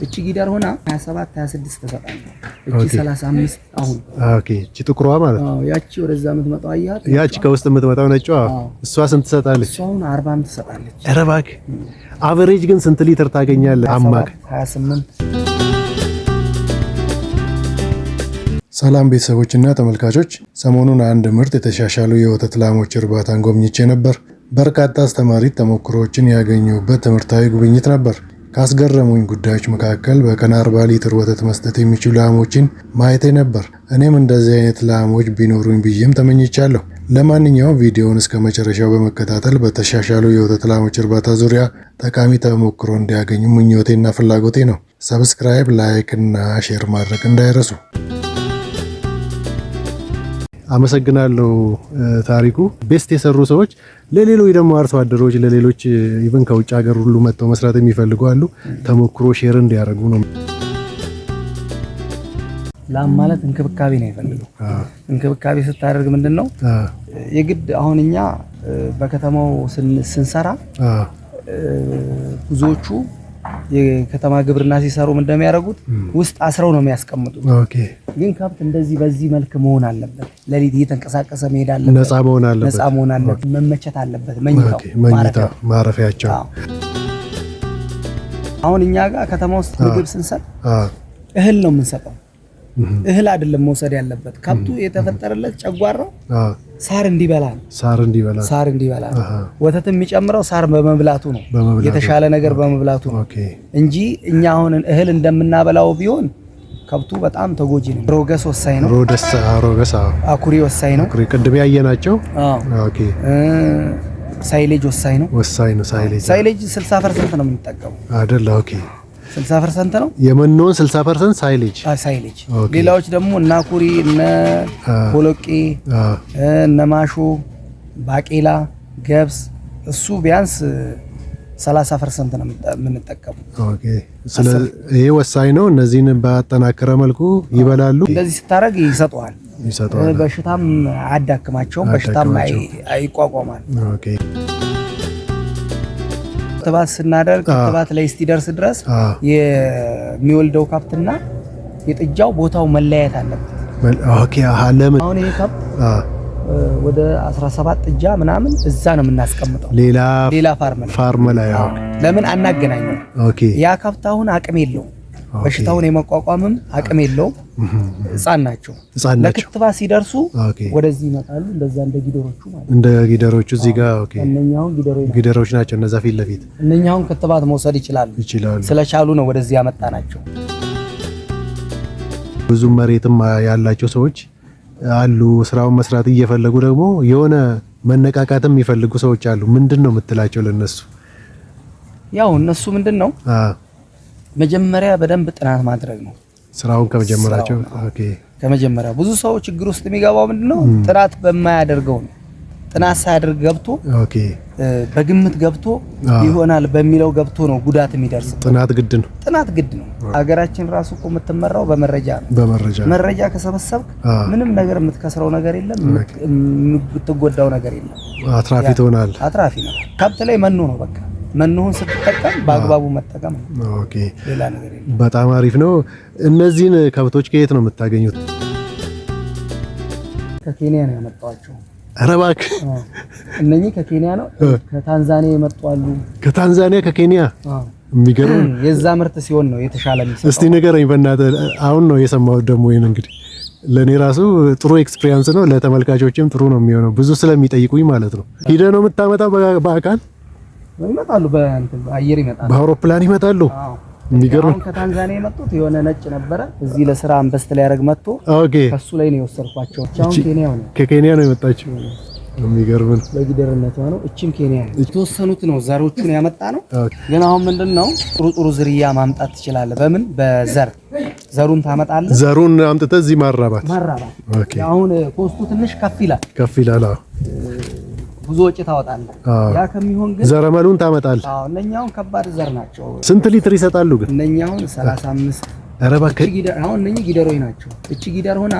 እቺ ጊዳር ሆና 27 26 ተሰጣለች። እቺ 35 አሁን ኦኬ። እቺ ጥቁሯ ማለት ነው። ያቺ ወደዛ የምትመጣው አያት ያቺ ከውስጥ የምትመጣው ነጭዋ እሷ ስንት ትሰጣለች? እሷ አሁን 40 ትሰጣለች። ኧረ እባክህ አቨሬጅ ግን ስንት ሊትር ታገኛለህ? አማክ 28። ሰላም ቤተሰቦችና ተመልካቾች፣ ሰሞኑን አንድ ምርጥ የተሻሻሉ የወተት ላሞች እርባታን ጎብኝቼ ነበር። በርካታ አስተማሪ ተሞክሮዎችን ያገኙበት ትምህርታዊ ጉብኝት ነበር። ካስገረሙኝ ጉዳዮች መካከል በቀን 40 ሊትር ወተት መስጠት የሚችሉ ላሞችን ማየቴ ነበር። እኔም እንደዚህ አይነት ላሞች ቢኖሩኝ ብዬም ተመኝቻለሁ። ለማንኛውም ቪዲዮውን እስከ መጨረሻው በመከታተል በተሻሻሉ የወተት ላሞች እርባታ ዙሪያ ጠቃሚ ተሞክሮ እንዲያገኙ ምኞቴና ፍላጎቴ ነው። ሰብስክራይብ፣ ላይክ እና ሼር ማድረግ እንዳይረሱ። አመሰግናለሁ ታሪኩ። ቤስት የሰሩ ሰዎች ለሌሎች ደግሞ አርሶ አደሮች ለሌሎች ኢቭን ከውጭ ሀገር ሁሉ መጥተው መስራት የሚፈልጉ አሉ። ተሞክሮ ሼር እንዲያደርጉ ነው። ላም ማለት እንክብካቤ ነው ይፈልጋል። እንክብካቤ ስታደርግ ምንድነው የግድ አሁን እኛ በከተማው ስንሰራ ብዙዎቹ የከተማ ግብርና ሲሰሩ ምን እንደሚያደርጉት ውስጥ አስረው ነው የሚያስቀምጡት። ኦኬ። ግን ከብት እንደዚህ በዚህ መልክ መሆን አለበት። ለሊት እየተንቀሳቀሰ መሄድ አለበት። ነፃ መሆን አለበት። መመቸት አለበት። መኝታው ማረፊያቸው። አሁን እኛ ጋር ከተማ ውስጥ ምግብ ስንሰጥ እህል ነው የምንሰጠው። እህል አይደለም መውሰድ ያለበት። ከብቱ የተፈጠረለት ጨጓራው ሳር እንዲበላ ነው። ሳር እንዲበላ ወተት የሚጨምረው ሳር በመብላቱ ነው። የተሻለ ነገር በመብላቱ ነው እንጂ እኛ አሁን እህል እንደምናበላው ቢሆን ከብቱ በጣም ተጎጂ ነው። ሮገስ ወሳኝ ነው። ሮገስ አኩሪ ወሳኝ ነው። ቅድም ያየናቸው ኦኬ። ሳይሌጅ ወሳኝ ነው። ሳይሌጅ 60% ነው የምንጠቀመው አይደል? ኦኬ 60% ነው የመኖን 60% ሳይሌጅ። ሌላዎች ደግሞ እና ኩሪ እና ቦሎቄ እና ማሾ፣ ባቄላ፣ ገብስ እሱ ቢያንስ 30% ነው የምንጠቀመው። ኦኬ። ስለዚህ ይሄ ወሳኝ ነው። እነዚህን ባጠናከረ መልኩ ይበላሉ። እንደዚህ ስታረግ ይሰጣዋል። በሽታም አያዳክማቸውም። በሽታም አይቋቋማል። ኦኬ። ክትባት ስናደርግ ክትባት ላይ እስኪደርስ ድረስ የሚወልደው ከብትና የጥጃው ቦታው መለያየት አለበት። ኦኬ። ለምን አሁን ይሄ ከብት ወደ 17 ጥጃ ምናምን እዛ ነው የምናስቀምጠው። ሌላ ፋርም ላይ ለምን አናገናኘው? ኦኬ። ያ ከብት አሁን አቅም የለውም። በሽታውን የመቋቋምም አቅም የለውም። ህፃን ናቸው። ለክትባት ሲደርሱ ወደዚህ ይመጣሉ። እንደዛ እንደ ጊደሮቹ ማለት እንደ ጊደሮቹ እዚህ ጋር ኦኬ። እነኛው ጊደሮች ናቸው እነዛ ፊት ለፊት። እነኛው ክትባት መውሰድ ይችላሉ። ስለቻሉ ነው ወደዚህ ያመጣናቸው። ብዙ መሬትም ያላቸው ሰዎች አሉ። ስራውን መስራት እየፈለጉ ደግሞ የሆነ መነቃቃትም የሚፈልጉ ሰዎች አሉ። ምንድነው የምትላቸው ለነሱ? ያው እነሱ ምንድነው መጀመሪያ በደንብ ጥናት ማድረግ ነው ስራውን ከመጀመራቸው። ኦኬ። ከመጀመሪያ ብዙ ሰው ችግር ውስጥ የሚገባው ምንድነው ጥናት በማያደርገው ነው። ጥናት ሳያደርግ ገብቶ ኦኬ በግምት ገብቶ ይሆናል በሚለው ገብቶ ነው ጉዳት የሚደርስ። ጥናት ግድ ነው። ሀገራችን ራሱ እኮ የምትመራው በመረጃ ነው። መረጃ ከሰበሰብክ ምንም ነገር የምትከስረው ነገር የለም፣ የምትጎዳው ነገር የለም። አትራፊ ነው። ከብት ላይ መኖ ነው በቃ። መኖን ስትጠቀም በአግባቡ መጠቀም ነው። ኦኬ። ሌላ ነገር የለም። በጣም አሪፍ ነው። እነዚህን ከብቶች ከየት ነው የምታገኙት? ከኬንያ ነው ያመጣኋቸው። ኧረ እባክህ እነኚህ ከኬንያ ነው። ከታንዛኒያ የመጡ አሉ። ከኬንያ የሚገርም የዛ ምርት ሲሆን ነው የተሻለ የሚሰጠው። እስቲ ንገረኝ በእናትህ። አሁን ነው የሰማሁት ደግሞ ይሄን። እንግዲህ ለኔ ራሱ ጥሩ ኤክስፒሪየንስ ነው፣ ለተመልካቾችም ጥሩ ነው የሚሆነው። ብዙ ስለሚጠይቁኝ ማለት ነው። ሂደህ ነው የምታመጣው በአካል? ይመጣሉ። በአየር ይመጣሉ። በአውሮፕላን ይመጣሉ። የሚገርም። ከታንዛኒያ የመጡት የሆነ ነጭ ነበረ እዚህ ለስራ አንበስት ላይ ያረግ መጥቶ ኦኬ ከሱ ላይ ነው የወሰድኳቸው። አሁን ከኬንያ ነው የመጣችው። የሚገርም ነው። በጊደርነቷ ነው። እቺም ኬንያ ነው። የተወሰኑት ነው ዘሮቹን ያመጣ ነው። ግን አሁን ምንድነው ጥሩ ዝርያ ማምጣት ትችላለህ። በምን ዘሩን ታመጣለህ። ዘሩን አምጥተህ እዚህ ማራባት። ኦኬ። አሁን ኮስቱ ትንሽ ከፍ ይላል። ብዙ ወጪ ታወጣለህ። ያ ከሚሆን ግን ዘረመሉን ታመጣለህ። እነኛውን ከባድ ዘር ናቸው። ስንት ሊትር ይሰጣሉ ግን? እነኛውን 35 ኧረ እባክህ ጊደር አሁን እነኚህ ጊደሮች ናቸው። እቺ ጊደር ሆና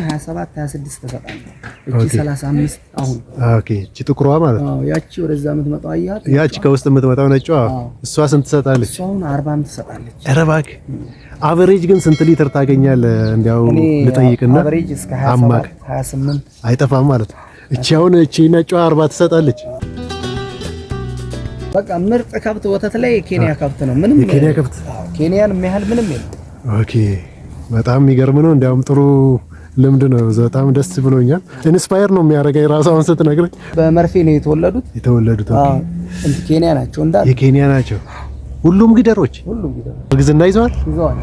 27 26 ትሰጣለች። እቺ 35 አሁን ኦኬ። እቺ ጥቁሯ ማለት ነው። ያቺ ወደዛ የምትመጣው አያት ያቺ ከውስጥ የምትመጣው ነጯ እሷ ስንት ትሰጣለች? እሷ አሁን 40 ትሰጣለች። ኧረ እባክህ አቨሬጅ ግን ስንት ሊትር ታገኛለህ? እንዲያው ልጠይቅና አቨሬጅ እስከ 27 28 አይጠፋም ማለት ነው። እቺ አሁን እቺ ነጯ 40 ትሰጣለች። በቃ ምርጥ ከብት ወተት ላይ ኬንያ ከብት ነው። ምንም የኬንያ ከብት ኬንያን የሚያህል ምንም የለም። ኦኬ በጣም የሚገርም ነው። እንዲያውም ጥሩ ልምድ ነው። በጣም ደስ ብሎኛል። ኢንስፓየር ነው የሚያደርገኝ ራሱ አሁን ስትነግረኝ። በመርፌ ነው የተወለዱት። ኬንያ ናቸው እንዳለ የኬንያ ናቸው ሁሉም ጊደሮች። እርግዝና ይዘዋል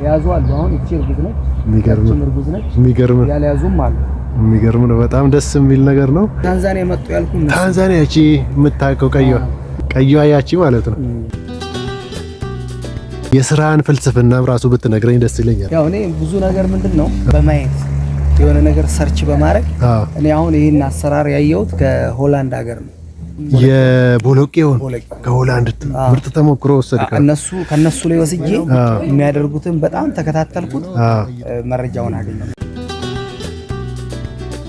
ያዟል። አሁን እቺ እርግዝ ነች። የሚገርም ያልያዙም አሉ። የሚገርም ነው። በጣም ደስ የሚል ነገር ነው። ታንዛኒያ መጡ ያልኩህ ታንዛኒያ እቺ የምታውቀው ቀይዋ ያቺ ማለት ነው። የስራን ፍልስፍናም ራሱ ብትነግረኝ ደስ ይለኛል። ያው እኔ ብዙ ነገር ምንድነው በማየት የሆነ ነገር ሰርች በማድረግ እኔ አሁን ይሄን አሰራር ያየሁት ከሆላንድ ሀገር ነው። የቦሎቄውን ከሆላንድ ምርጥ ተሞክሮ ወሰድካ? ከነሱ ላይ ወስጄ የሚያደርጉትን በጣም ተከታተልኩት፣ መረጃውን አገኘሁ።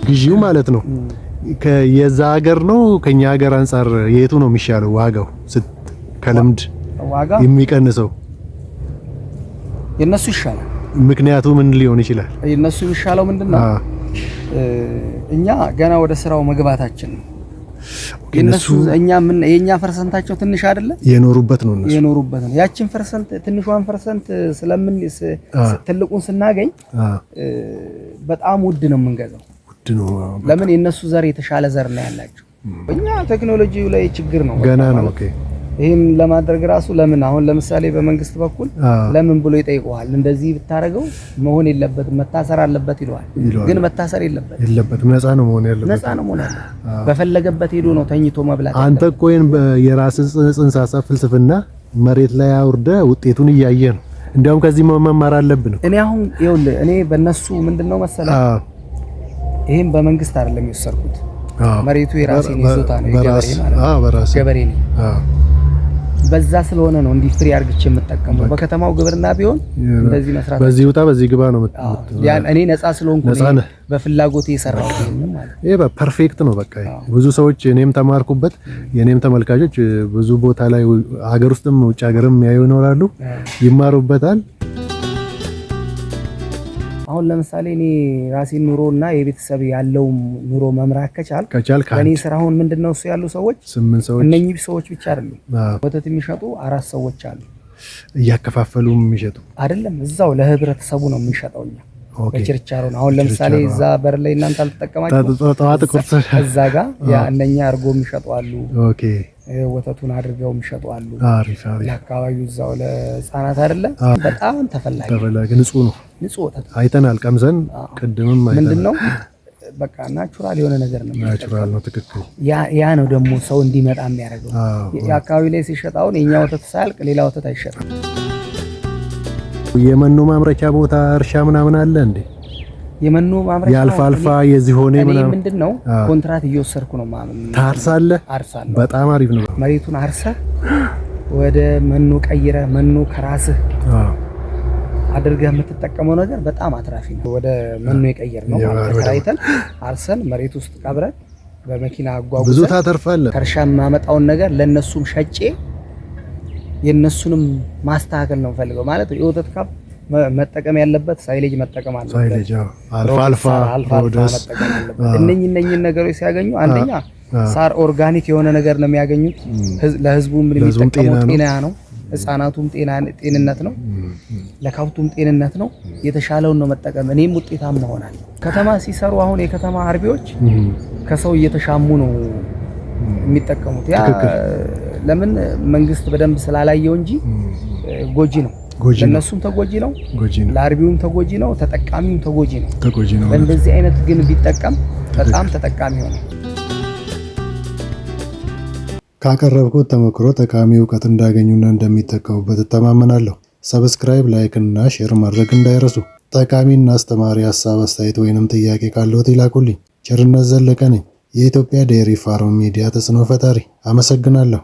ግዢው ማለት ነው የዛ ሀገር ነው ከኛ ሀገር አንፃር የቱ ነው የሚሻለው? ዋጋው ከልምድ የሚቀንሰው የነሱ ይሻላል። ምክንያቱ ምን ሊሆን ይችላል? የነሱ የሚሻለው ምንድነው? እኛ ገና ወደ ስራው መግባታችን ነው። የኛ ፐርሰንታቸው ትንሽ አይደለ? የኖሩበት ነው። ያችን ፐርሰንት ትንሿን ፐርሰንት ትልቁን ስናገኝ በጣም ውድ ነው የምንገዛው። ለምን? የነሱ ዘር የተሻለ ዘር ነው ያላቸው። እኛ ቴክኖሎጂው ላይ ችግር ነው ገና ነው። ኦኬ ይሄን ለማድረግ ራሱ ለምን አሁን ለምሳሌ በመንግስት በኩል ለምን ብሎ ይጠይቀዋል። እንደዚህ ብታረገው መሆን የለበትም መታሰር አለበት ይለዋል። ግን መታሰር የለበትም ነፃ ነው መሆን ያለበት። በፈለገበት ሄዶ ነው ተኝቶ መብላት። አንተ እኮ የራስን ጽንሰ ሐሳብ ፍልስፍና መሬት ላይ አውርደ ውጤቱን እያየ ነው። እንዲያውም ከዚህ መማር አለብን። እኔ አሁን ይኸውልህ እኔ በእነሱ ምንድነው መሰለህ ይሄን በመንግስት አይደለም የወሰድኩት። መሬቱ የራሴን ይዞታ ነው። ገበሬ ነኝ። በዛ ስለሆነ ነው እንዲህ ፍሪ አርግቼ የምጠቀመው። በከተማው ግብርና ቢሆን እንደዚህ መስራት በዚህ ውጣ በዚህ ግባ ነው እኔ ነፃ ስለሆንኩ በፍላጎቴ የሰራው ነው ማለት ነው። ይሄ ፐርፌክት ነው። በቃ ብዙ ሰዎች እኔም ተማርኩበት፣ የኔም ተመልካቾች ብዙ ቦታ ላይ ሀገር ውስጥም ውጭ ሀገርም ያዩ ይኖራሉ፣ ይማሩበታል። አሁን ለምሳሌ እኔ ራሴን ኑሮና የቤተሰብ ያለው ኑሮ መምራት ከቻልክ እኔ ስራውን ምንድነው እሱ ያሉ ሰዎች 8 ሰዎች እነኚህ ሰዎች ብቻ አይደሉም። ወተት የሚሸጡ 4 ሰዎች አሉ። እያከፋፈሉም የሚሸጡ አይደለም፣ እዛው ለህብረተሰቡ ነው የሚሸጠው። እኛ በችርቻሮ ነው። አሁን ለምሳሌ እዛ በር ላይ እናንተ አልተጠቀማችሁ እዛ ጋር ያ እነኛ አርጎ የሚሸጡ አሉ። ኦኬ ወተቱን አድርገው የሚሸጡ አሉ። አሪፍ ለአካባቢው እዛው ለህፃናት አይደለ በጣም ተፈላጊ ንጹህ ነው። ንጹህ ወተት አይተናል፣ ቀምሰን ቅድምም አይተናል። ምንድነው በቃ ናቹራል የሆነ ነገር ነው። ናቹራል ነው። ትክክል። ያ ነው ደግሞ ሰው እንዲመጣ የሚያደርገው። የአካባቢ ላይ ሲሸጣው የኛ ወተት ሳያልቅ ሌላ ወተት አይሸጥም። የመኖ ማምረቻ ቦታ እርሻ ምናምን አለ እንዴ? የመኖ ማምረቻ የአልፋልፋ የዚሆኔ ምናምን ምንድነው ኮንትራት እየወሰድኩ ነው ማለት ነው። ታርሳለህ? በጣም አሪፍ ነው። መሬቱን አርሰህ ወደ መኖ ቀይረህ መኖ ከራስህ አድርገህ የምትጠቀመው ነገር በጣም አትራፊ ነው። ወደ መኖ የቀየር ነው ማለት ተከራይተን አርሰን መሬት ውስጥ ቀብረን በመኪና አጓጉዘን ብዙ ታተርፋለህ። ከርሻ የማመጣውን ነገር ለነሱም ሸጬ የነሱንም ማስተካከል ነው ፈልገው ማለት የወተት ካብ መጠቀም ያለበት ሳይሌጅ መጠቀም አለበት። ሳይሌጅ አልፋልፋ ሮደስ እነኚህ ነገሮች ሲያገኙ አንደኛ ሳር ኦርጋኒክ የሆነ ነገር ነው የሚያገኙት። ለህዝቡም የሚጠቀመው ጤና ነው። ህፃናቱም ጤንነት ነው፣ ለከብቱም ጤንነት ነው። የተሻለውን ነው መጠቀም። እኔም ውጤታማ ሆናለሁ። ከተማ ሲሰሩ አሁን የከተማ አርቢዎች ከሰው እየተሻሙ ነው የሚጠቀሙት። ያ ለምን መንግስት በደንብ ስላላየው እንጂ ጎጂ ነው። ለነሱም ተጎጂ ነው፣ ለአርቢውም ተጎጂ ነው፣ ተጠቃሚውም ተጎጂ ነው። በእንደዚህ አይነት ግን ቢጠቀም በጣም ተጠቃሚ ሆነ። ካቀረብኩት ተሞክሮ ጠቃሚ እውቀት እንዳገኙና እንደሚጠቀሙበት እተማመናለሁ። ሰብስክራይብ፣ ላይክ እና ሼር ማድረግ እንዳይረሱ። ጠቃሚና አስተማሪ ሀሳብ፣ አስተያየት ወይንም ጥያቄ ካለዎት ይላኩልኝ። ቸርነት ዘለቀ ነኝ፣ የኢትዮጵያ ዴይሪ ፋርም ሚዲያ ተጽዕኖ ፈጣሪ። አመሰግናለሁ።